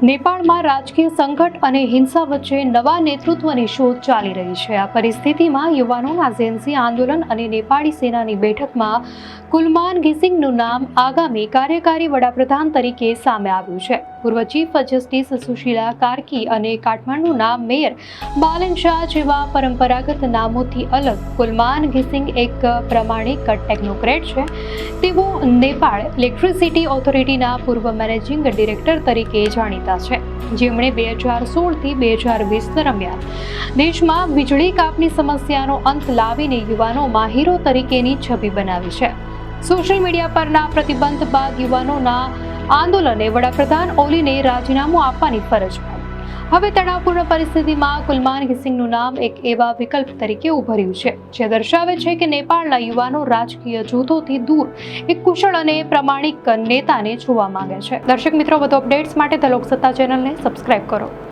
નેપાળમાં રાજકીય સંકટ અને હિંસા વચ્ચે નવા નેતૃત્વની શોધ ચાલી રહી છે। આ પરિસ્થિતિમાં યુવાનોના ઝેનઝી આંદોલન અને નેપાળી સેનાની બેઠકમાં કુલમાન ઘિસિંગનું નામ આગામી કાર્યકારી વડાપ્રધાન તરીકે સામે આવ્યું છે। પૂર્વ ચીફ જસ્ટિસ સુશીલા કાર્કી અને કાઠમાંડુના મેયર બાલન શાહ જેવા પરંપરાગત નામોથી અલગ કુલમાન ઘિસિંગ એક પ્રમાણિક ટેકનોક્રેટ છે। તેઓ નેપાળ ઇલેક્ટ્રિસિટી ઓથોરિટીના પૂર્વ મેનેજિંગ ડિરેક્ટર તરીકે જાણીતા છે, જેમણે 2016 થી 2020 દરમિયાન દેશમાં વીજળી કાપની સમસ્યાનો અંત લાવીને યુવાનોમાં હીરો તરીકેની છબી બનાવી છે। સોશિયલ મીડિયા પરના પ્રતિબંધ બાદ યુવાનોના આંદોલને વડાપ્રધાન ઓલીને રાજીનામું આપવાની ફરજ પાડી। હવે તણાવપૂર્ણ પરિસ્થિતિમાં કુલમાન ઘિસિંગનું નામ એક એવા વિકલ્પ તરીકે ઉભર્યું છે, જે દર્શાવે છે કે નેપાળના યુવાનો રાજકીય જૂથોથી દૂર એક કુશળ અને પ્રમાણિક નેતાને જોવા માંગે છે। દર્શક મિત્રો, વધુ અપડેટ્સ માટે ધ લોકસત્તા ચેનલને સબસ્ક્રાઇબ કરો।